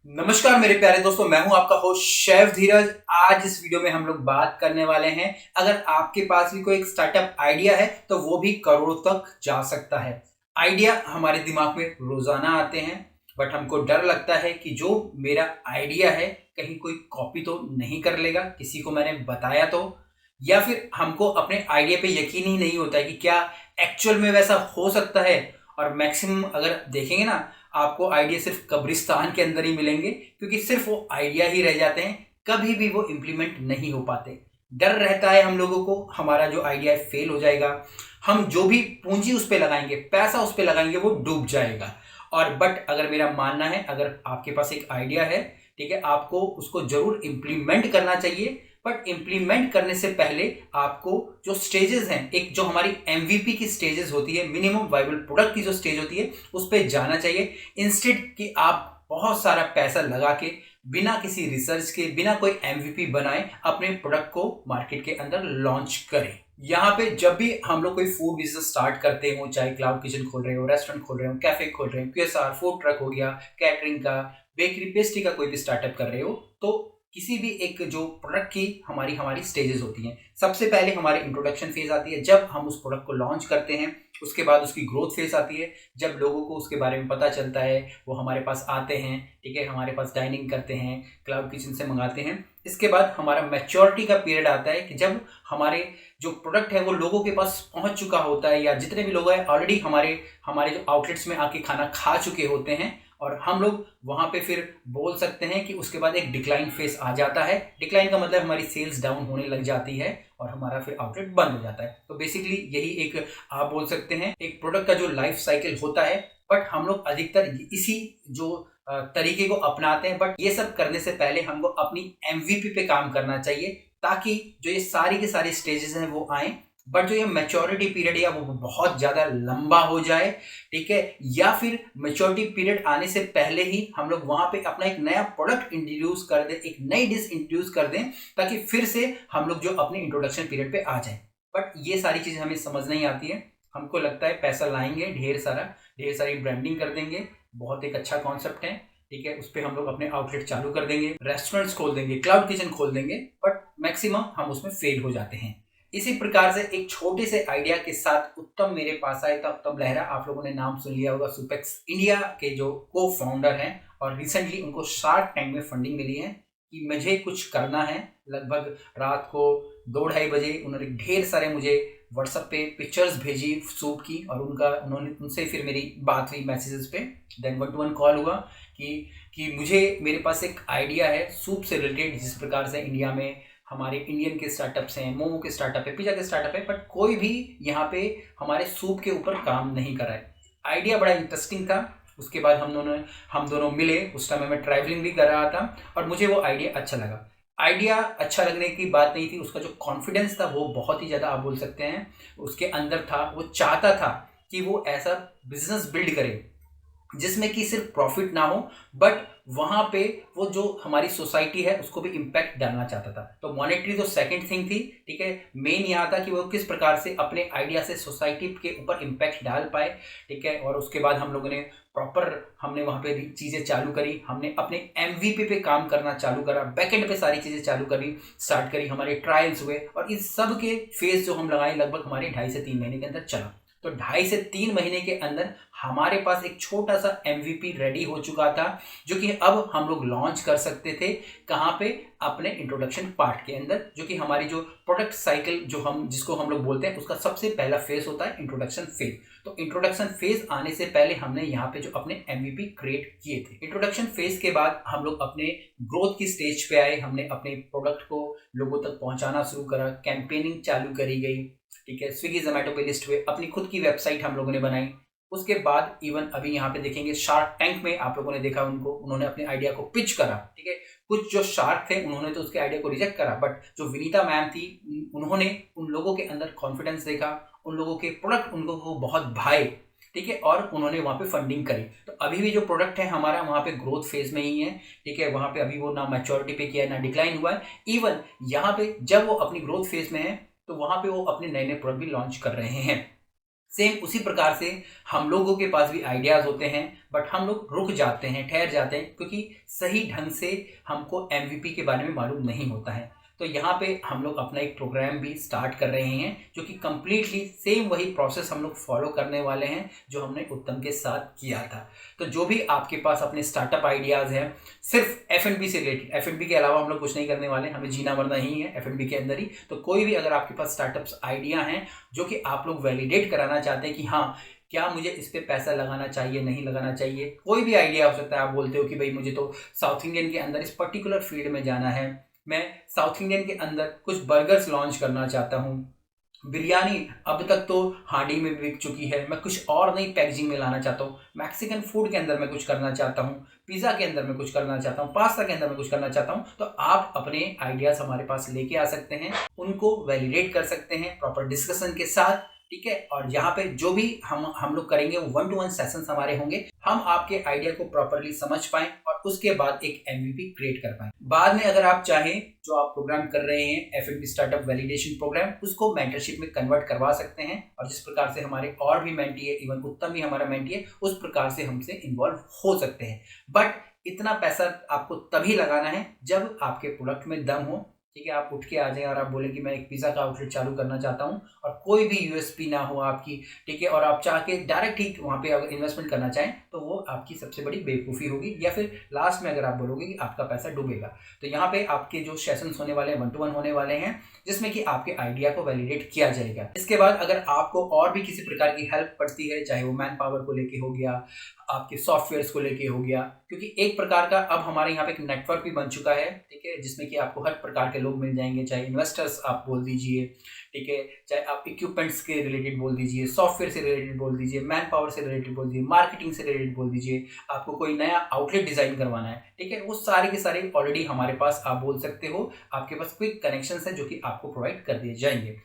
नमस्कार मेरे प्यारे दोस्तों, मैं हूं आपका होस्ट शेफ धीरज। आज इस वीडियो में हम लोग बात करने वाले हैं, अगर आपके पास भी कोई एक स्टार्टअप आइडिया है तो वो भी करोड़ों तक जा सकता है। आइडिया हमारे दिमाग में रोजाना आते हैं, बट हमको डर लगता है कि जो मेरा आइडिया है कहीं कोई कॉपी तो नहीं कर लेगा, किसी को मैंने बताया तो, या फिर हमको अपने आइडिया पे यकीन ही नहीं होता है कि क्या एक्चुअल में वैसा हो सकता है। और मैक्सिमम अगर देखेंगे ना, आपको आइडिया सिर्फ कब्रिस्तान के अंदर ही मिलेंगे, क्योंकि सिर्फ वो आइडिया ही रह जाते हैं, कभी भी वो इम्प्लीमेंट नहीं हो पाते। डर रहता है हम लोगों को, हमारा जो आइडिया है फेल हो जाएगा, हम जो भी पूंजी उस पर लगाएंगे, पैसा उस पर लगाएंगे, वो डूब जाएगा। और बट अगर मेरा मानना है, अगर आपके पास एक आइडिया है, ठीक है, आपको उसको जरूर इम्प्लीमेंट करना चाहिए। बट इम्प्लीमेंट करने से पहले आपको जो स्टेजेस हैं, एक जो हमारी एमवीपी की स्टेजेस होती है, मिनिमम वाइबल प्रोडक्ट की जो स्टेज होती है, उस पर जाना चाहिए। इंस्टेड कि आप बहुत सारा पैसा लगा के, बिना किसी रिसर्च के, बिना कोई एमवीपी बनाए अपने प्रोडक्ट को मार्केट के अंदर लॉन्च करें। यहाँ पे जब भी हम लोग कोई फूड बिजनेस स्टार्ट करते हो, चाहे क्लाउड किचन खोल रहे हो, रेस्टोरेंट खोल रहे हो, कैफे खोल रहे हो, क्यूएसआर फूड ट्रक हो गया, कैटरिंग का, बेकरी पेस्ट्री का कोई भी स्टार्टअप कर रहे हो, तो किसी भी एक जो प्रोडक्ट की हमारी हमारी स्टेजेस होती हैं। सबसे पहले हमारी इंट्रोडक्शन फेज आती है, जब हम उस प्रोडक्ट को लॉन्च करते हैं। उसके बाद उसकी ग्रोथ फेज आती है, जब लोगों को उसके बारे में पता चलता है, वो हमारे पास आते हैं, ठीक है, हमारे पास डाइनिंग करते हैं, क्लाउड किचन से मंगाते हैं। इसके बाद हमारा मैच्योरिटी का पीरियड आता है कि जब हमारे जो प्रोडक्ट है वो लोगों के पास पहुंच चुका होता है, या जितने भी लोग हैं ऑलरेडी हमारे हमारे जो आउटलेट्स में आके खाना खा चुके होते हैं, और हम लोग वहां पे फिर बोल सकते हैं कि उसके बाद एक डिक्लाइन फेस आ जाता है। डिक्लाइन का मतलब हमारी सेल्स डाउन होने लग जाती है और हमारा फिर आउटलेट बंद हो जाता है। तो बेसिकली यही एक आप बोल सकते हैं एक प्रोडक्ट का जो लाइफ साइकिल होता है। बट हम लोग अधिकतर इसी जो तरीके को अपनाते हैं। बट ये सब करने से पहले हमको अपनी एमवीपी पे काम करना चाहिए, ताकि जो ये सारी के सारी स्टेजेस हैं वो आए। बट जो ये मैच्योरिटी पीरियड है वो बहुत ज्यादा लंबा हो जाए, ठीक है, या फिर मेच्योरिटी पीरियड आने से पहले ही हम लोग वहां पे अपना एक नया प्रोडक्ट इंट्रोड्यूस कर दें, एक नई डिश इंट्रोड्यूस कर दें, ताकि फिर से हम लोग जो अपने इंट्रोडक्शन पीरियड पे आ जाए। बट ये सारी चीजें हमें समझ नहीं आती है। हमको लगता है पैसा लाएंगे, ढेर सारी ब्रांडिंग कर देंगे, बहुत एक अच्छा कॉन्सेप्ट है, ठीक है, उस पर हम लोग अपने आउटलेट चालू कर देंगे, रेस्टोरेंट्स खोल देंगे, क्लाउड किचन खोल देंगे, बट मैक्सिमम हम उसमें फेल हो जाते हैं। इसी प्रकार से एक छोटे से आइडिया के साथ उत्तम मेरे पास आए। तब उत्तम लहरा, आप लोगों ने नाम सुन लिया होगा, सुपेक्स इंडिया के जो को फाउंडर हैं, और रिसेंटली उनको शार्क टैंक में फंडिंग मिली है कि मुझे कुछ करना है। लगभग रात को 2-2:30 बजे उन्होंने ढेर सारे मुझे व्हाट्सएप पे पिक्चर्स भेजी सूप की, और उन्होंने उनसे फिर मेरी बात हुई मैसेजेस पे। देन 1-to-1 कॉल हुआ कि मुझे मेरे पास एक आइडिया है सूप से रिलेटेड। जिस प्रकार से इंडिया में हमारे इंडियन के स्टार्टअप्स हैं, मोमो के स्टार्टअप है, पिज्जा के स्टार्टअप है, बट कोई भी यहाँ पे हमारे सूप के ऊपर काम नहीं कर रहा है। आइडिया बड़ा इंटरेस्टिंग था। उसके बाद हम दोनों मिले। उस टाइम मैं ट्रैवलिंग भी कर रहा था, और मुझे वो आइडिया अच्छा लगा। आइडिया अच्छा लगने की बात नहीं थी, उसका जो कॉन्फिडेंस था वो बहुत ही ज़्यादा, आप बोल सकते हैं, उसके अंदर था। वो चाहता था कि वो ऐसा बिजनेस बिल्ड करे जिसमें कि सिर्फ प्रॉफिट ना हो, बट वहां पे वो जो हमारी सोसाइटी है उसको भी इम्पैक्ट डालना चाहता था। तो मॉनेटरी तो सेकंड थिंग थी, ठीक है, मेन यहाँ था कि वो किस प्रकार से अपने आइडिया से सोसाइटी के ऊपर इम्पैक्ट डाल पाए, ठीक है। और उसके बाद हम लोगों ने हमने वहाँ पे चीज़ें चालू करी, हमने अपने एमवीपी पे काम करना चालू करा, बैकएंड पे सारी चीज़ें चालू करी, स्टार्ट करी, हमारे ट्रायल्स हुए, और इस सब के फेज जो हम लगाए लगभग हमारे 2.5 से 3 महीने के अंदर चला। तो 2.5 से 3 महीने के अंदर हमारे पास एक छोटा सा एमवीपी रेडी हो चुका था, जो कि अब हम लोग लॉन्च कर सकते थे। कहाँ पे? अपने इंट्रोडक्शन पार्ट के अंदर, जो कि हमारी जो प्रोडक्ट साइकिल जिसको हम लोग बोलते हैं, उसका सबसे पहला फेज होता है इंट्रोडक्शन फेज। तो इंट्रोडक्शन फेज आने से पहले हमने यहाँ पे जो अपने एमवीपी क्रिएट किए थे। इंट्रोडक्शन फेज के बाद हम लोग अपने ग्रोथ की स्टेज पे आए। हमने अपने प्रोडक्ट को लोगों तक पहुंचाना शुरू करा, कैंपेनिंग चालू करी गई, ठीक है, स्विगी जोमेटो पे लिस्ट हुए, अपनी खुद की वेबसाइट हम लोगों ने बनाई। उसके बाद इवन अभी यहाँ पे देखेंगे शार्क टैंक में आप लोगों ने देखा, उन्होंने अपने आइडिया को पिच करा, ठीक है। कुछ जो शार्क थे उन्होंने तो उसके आइडिया को रिजेक्ट करा, बट जो विनीता मैम थी उन्होंने उन लोगों के अंदर कॉन्फिडेंस देखा, उन लोगों के प्रोडक्ट उनको वो बहुत भाए, ठीक है, और उन्होंने वहाँ पे फंडिंग करी। तो अभी भी जो प्रोडक्ट है हमारा वहाँ पे ग्रोथ फेज में ही है, ठीक है। वहाँ पे अभी वो ना मैच्योरिटी पे किया है, ना डिक्लाइन हुआ है। इवन यहाँ पे जब वो अपनी ग्रोथ फेज में है, तो वहाँ पे वो अपने नए नए प्रोडक्ट भी लॉन्च कर रहे हैं। सेम उसी प्रकार से हम लोगों के पास भी आइडियाज होते हैं, बट हम लोग रुक जाते हैं, ठहर जाते हैं, क्योंकि सही ढंग से हमको एमवीपी के बारे में मालूम नहीं होता है। तो यहाँ पे हम लोग अपना एक प्रोग्राम भी स्टार्ट कर रहे हैं, जो कि कम्प्लीटली सेम वही प्रोसेस हम लोग फॉलो करने वाले हैं जो हमने उत्तम के साथ किया था। तो जो भी आपके पास अपने स्टार्टअप आइडियाज़ हैं, सिर्फ F&B से रिलेटेड, F&B के अलावा हम लोग कुछ नहीं करने वाले, हमें जीना मरना ही है F&B के अंदर ही। तो कोई भी अगर आपके पास स्टार्टअप्स आइडिया हैं जो कि आप लोग वैलिडेट कराना चाहते हैं कि हाँ, क्या मुझे इस पे पैसा लगाना चाहिए, नहीं लगाना चाहिए, कोई भी आइडिया हो सकता है। आप बोलते हो कि भाई मुझे तो साउथ इंडियन के अंदर इस पर्टिकुलर फील्ड में जाना है, मैं साउथ इंडियन के अंदर कुछ बर्गर्स लॉन्च करना चाहता हूँ, बिरयानी अब तक तो हांडी में बिक चुकी है, मैं कुछ और नई पैकेजिंग में लाना चाहता हूँ, मैक्सिकन फूड के अंदर मैं कुछ करना चाहता हूँ, पिज़्ज़ा के अंदर मैं कुछ करना चाहता हूँ, पास्ता के अंदर मैं कुछ करना चाहता हूँ, तो आप अपने आइडियाज़ हमारे पास लेके आ सकते हैं, उनको वैलिडेट कर सकते हैं प्रॉपर डिस्कशन के साथ, ठीक है। और यहाँ पे जो भी हम लोग करेंगे वो 1-to-1 सेशंस हमारे होंगे, हम आपके आइडिया को प्रॉपरली समझ पाएं और उसके बाद एक एमवीपी क्रिएट कर पाएं। बाद में अगर आप चाहें, जो आप प्रोग्राम कर रहे हैं F&B स्टार्टअप वैलिडेशन प्रोग्राम, उसको मेंटरशिप में कन्वर्ट करवा सकते हैं। और जिस प्रकार से हमारे और भी मेंटी है, इवन उत्तम भी हमारा मेंटी है, उस प्रकार से हमसे इन्वॉल्व हो सकते हैं। बट इतना पैसा आपको तभी लगाना है जब आपके प्रोडक्ट में दम हो, ठीक है। आप उठ के आ जाएं और आप बोले कि मैं एक पिज़्ज़ा का आउटलेट चालू करना चाहता हूं और कोई भी यूएसपी ना हो आपकी, ठीक है, और आप चाह के डायरेक्ट ही वहां पे अगर इन्वेस्टमेंट करना चाहें तो वो आपकी सबसे बड़ी बेवकूफ़ी होगी, या फिर लास्ट में अगर आप बोलोगे कि आपका पैसा डूबेगा। तो यहाँ पे आपके जो सेशंस होने वाले हैं 1-to-1 होने वाले हैं, जिसमें कि आपके आइडिया को वैलिडेट किया जाएगा। इसके बाद अगर आपको और भी किसी प्रकार की हेल्प पड़ती है, चाहे वो मैन पावर को लेके हो गया, आपके सॉफ्टवेयर्स को लेके हो गया, क्योंकि एक प्रकार का अब हमारे यहाँ पे एक नेटवर्क भी बन चुका है, ठीक है, जिसमें कि आपको हर प्रकार के लोग मिल जाएंगे, चाहे इन्वेस्टर्स आप बोल दीजिए, ठीक है, चाहे आप इक्विपमेंट्स के रिलेटेड बोल दीजिए, सॉफ्टवेयर से रिलेटेड बोल दीजिए, मैन पावर से रिलेटेड बोल दीजिए, मार्केटिंग से रिलेटेड बोल दीजिए, आपको कोई नया आउटलेट डिजाइन करवाना है, ठीक है, वो सारे के सारे ऑलरेडी हमारे पास आप बोल सकते हो, आपके पास क्विक कनेक्शंस है जो कि आपको प्रोवाइड कर दिए जाएंगे।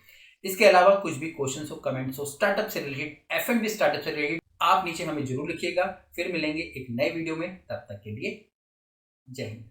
इसके अलावा कुछ भी क्वेश्चंस हो, कमेंट्स हो स्टार्टअप से रिलेटेड, F&B स्टार्टअप से रिलेटेड, आप नीचे हमें जरूर लिखिएगा। फिर मिलेंगे एक नए वीडियो में, तब तक के लिए जय हिंद।